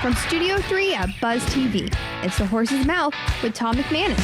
From Studio 3 at Buzz TV, it's The Horse's Mouth with Tom McManus.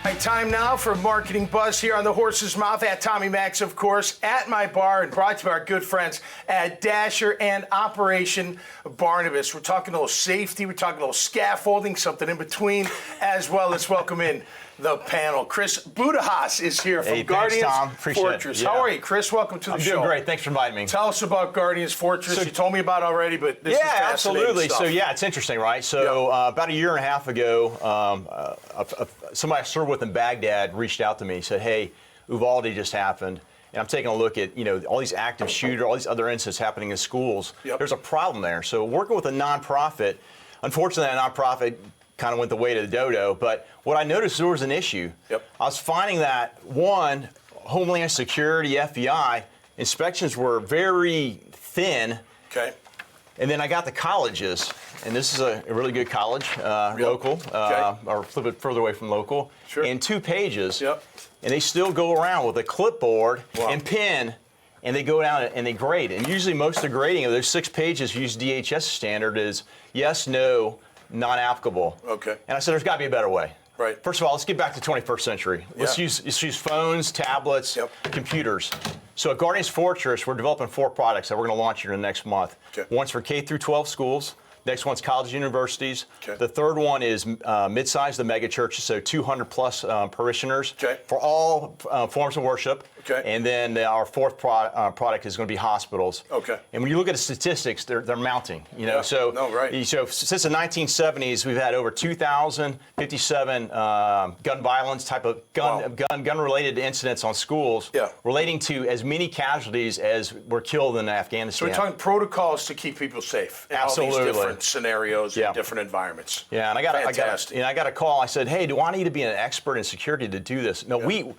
All right, time now for Marketing Buzz here on The Horse's Mouth. At Tommy Max, of course, at my bar, and brought to you by our good friends at Dasher and Operation Barnabas. We're talking a little safety, we're talking a little scaffolding, something in between as well. Let's welcome in the panel. Chris Budihas is here from Guardians Fortress. How are you, Chris? Welcome to the show. I'm doing great. Thanks for inviting me. Tell us about Guardians Fortress. You told me about it already, but this is fascinating absolutely. stuff. So it's interesting, right? So about a year and a half ago, somebody I served with in Baghdad reached out to me, said, "Hey, Uvalde just happened." And I'm taking a look at, all these active shooters, all these other incidents happening in schools. There's a problem there. So working with a nonprofit, unfortunately, that nonprofit kind of went the way to the dodo. But what I noticed, there was an issue. I was finding that, one, Homeland Security, FBI, inspections were very thin. And then I got the colleges, and this is a really good college, local, or a little bit further away from local, and 2 pages. And they still go around with a clipboard and pen, and they go down and they grade. And usually most of the grading of those 6 pages use DHS standard is yes, no, non-applicable. And I said, there's got to be a better way. First of all, let's get back to 21st century. Let's use phones, tablets, computers. So at Guardians Fortress, we're developing 4 products that we're going to launch here in the next month. One's for K through 12 schools. Next one's colleges and universities. The third one is mid-sized, the mega churches, so 200 plus parishioners for all forms of worship. And then our fourth product is going to be hospitals. And when you look at the statistics, they're mounting. So since the 1970s, we've had over 2,057 gun violence type of gun-related incidents on schools, relating to as many casualties as were killed in Afghanistan. So we're talking protocols to keep people safe. In all these different scenarios and different environments. And I got a call. I said, hey, do I need to be an expert in security to do this? No,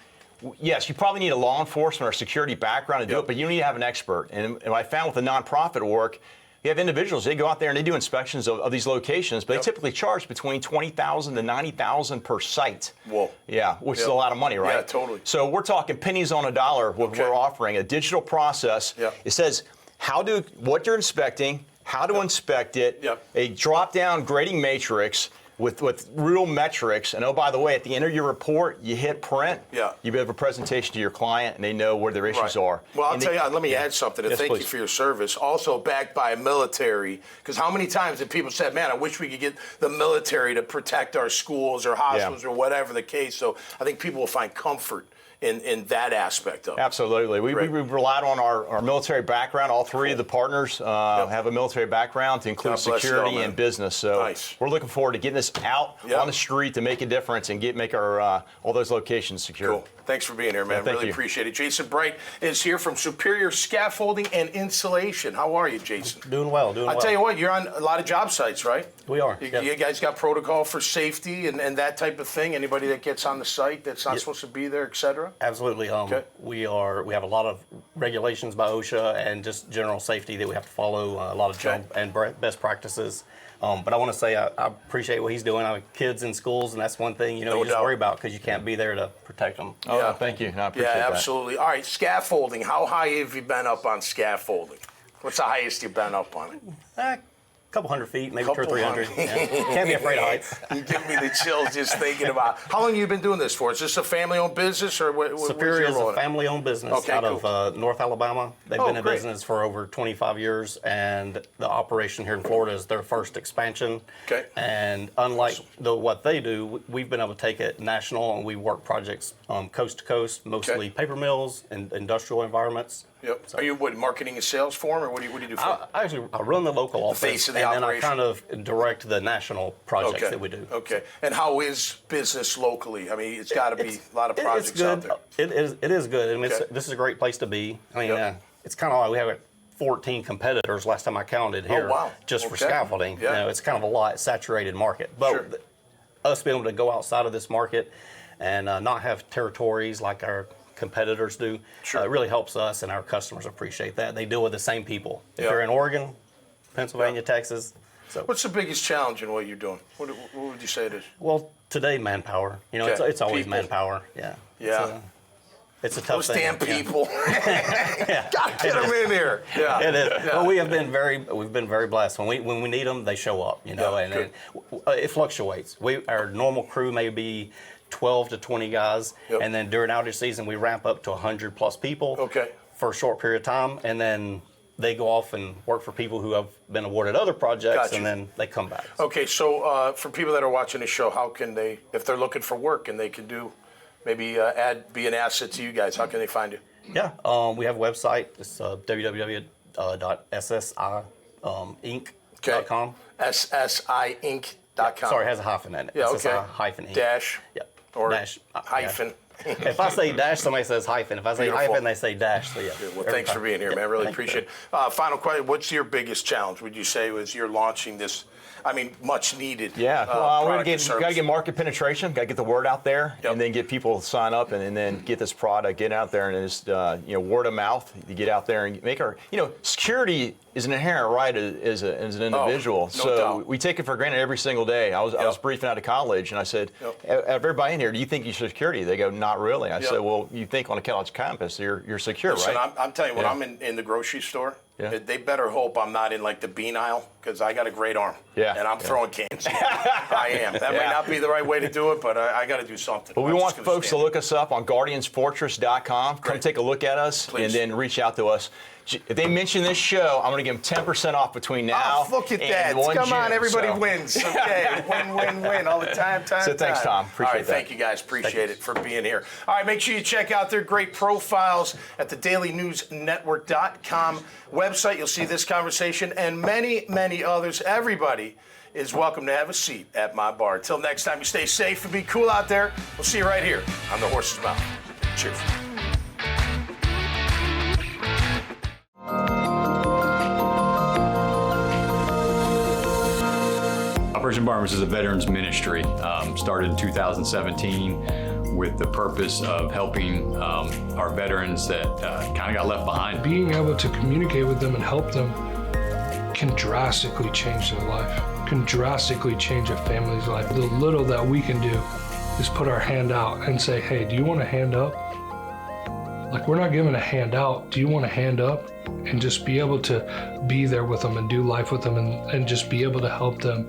yes, you probably need a law enforcement or security background to do it, but you need to have an expert. And what I found with the nonprofit work, you have individuals, they go out there and they do inspections of these locations, but they typically charge between $20,000 to $90,000 per site. Which is a lot of money, right? So we're talking pennies on a dollar. We're offering a digital process. It says what you're inspecting, how to inspect it, a drop-down grading matrix with real metrics, and oh, by the way, at the end of your report, you hit print, you have a presentation to your client, and they know where their issues are. Well, I'll tell you, let me add something, and thank you for your service. Also backed by military, because how many times have people said, man, I wish we could get the military to protect our schools or hospitals or whatever the case, so I think people will find comfort in that aspect of it. Absolutely. We relied on our military background. All 3 of the partners have a military background to include security and business. So we're looking forward to getting this out on the street to make a difference and make our all those locations secure. Thanks for being here, man. Really appreciate it. Jason Bright is here from Superior Scaffolding and Insulation. How are you, Jason? Doing well. I'll tell you what, you're on a lot of job sites, right? We are. You guys got protocol for safety and that type of thing? Anybody that gets on the site that's not supposed to be there, et cetera? Absolutely. We have a lot of regulations by OSHA and just general safety that we have to follow, a lot of job and best practices. But I want to say I appreciate what he's doing. I have kids in schools, and that's one thing you just worry about because you can't be there to protect them. Thank you. I appreciate that. Absolutely. All right, scaffolding. How high have you been up on scaffolding? What's the highest you've been up on it? Couple hundred feet, maybe 200 or 300. Can't be afraid of heights. You give me the chills just thinking about. How long have you been doing this for? Is this a family-owned business or what? Superior is a family-owned business out of North Alabama. They've been in business for over 25 years, and the operation here in Florida is their first expansion. And unlike what they do, we've been able to take it national, and we work projects coast to coast, mostly paper mills and industrial environments. So are you marketing and sales for them, or what do you do for them? I run the local office, face of the and operation. then I kind of direct the national projects that we do. And how is business locally? I mean, it's got to be a lot of projects out there. It is good. I mean, this is a great place to be. I mean, it's kind of like we have 14 competitors last time I counted here just for scaffolding. It's kind of a lot saturated market. But us being able to go outside of this market and not have territories like our competitors do, it really helps us, and our customers appreciate that. They deal with the same people. If you're in Oregon, Pennsylvania, Texas. So what's the biggest challenge in what you're doing? What would you say it is? Well, today, manpower. It's always manpower. It's a tough thing. Those damn people. Gotta get them in here. Yeah. It is. Yeah. Well, we've been very blessed. When we need them, they show up. And it fluctuates. Our normal crew may be 12 to 20 guys, and then during outage season we ramp up to 100 plus people for a short period of time, and then they go off and work for people who have been awarded other projects, and then they come back. Okay, so for people that are watching the show, how can they, if they're looking for work and they can do, maybe be an asset to you guys, how can they find you? Yeah, we have a website. It's www.ssi-inc.com. SSIinc.com. Sorry, it has a hyphen in it. Yeah, SSI-inc. Dash. Yep. Or dash. hyphen. If I say dash, somebody says hyphen. If I say hyphen, they say dash. So yeah. Well, thanks for being here, man. Really appreciate it. Final question. What's your biggest challenge, would you say, was you're launching this, much needed well, we got to get market penetration, got to get the word out there, and then get people to sign up, and then get this product, get out there, and just, word of mouth, you get out there and make our, security is an inherent right as an individual. No doubt. We take it for granted every single day. I was briefing out of college, and I said, everybody in here, do you think you're security? They go, not really. I said, well, you think on a college campus, you're secure, Listen, right? I'm telling you, when I'm in the grocery store, they better hope I'm not in like the bean aisle, because I got a great arm. Yeah. And I'm throwing cans. I am. That may not be the right way to do it, but I got to do something. But we want folks to look us up on guardiansfortress.com. Come take a look at us, and then reach out to us. If they mention this show, I'm going to give them 10% off between now look at that. Come on, everybody wins. Okay, win, all the time. So thanks, Tom. Appreciate that. Thank you, guys. Appreciate it for being here. All right, make sure you check out their great profiles at the dailynewsnetwork.com website. You'll see this conversation and many, many others. Everybody is welcome to have a seat at my bar. Until next time, you stay safe and be cool out there. We'll see you right here on The Horse's Mouth. Cheers. Operation Barnabas is a veterans ministry, started in 2017 with the purpose of helping our veterans that kind of got left behind. Being able to communicate with them and help them can drastically change their life, can drastically change a family's life. The little that we can do is put our hand out and say, hey, do you want a hand up? Like, we're not giving a hand out. Do you want a hand up? And just be able to be there with them and do life with them and just be able to help them.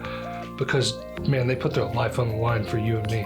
Because, man, they put their life on the line for you and me.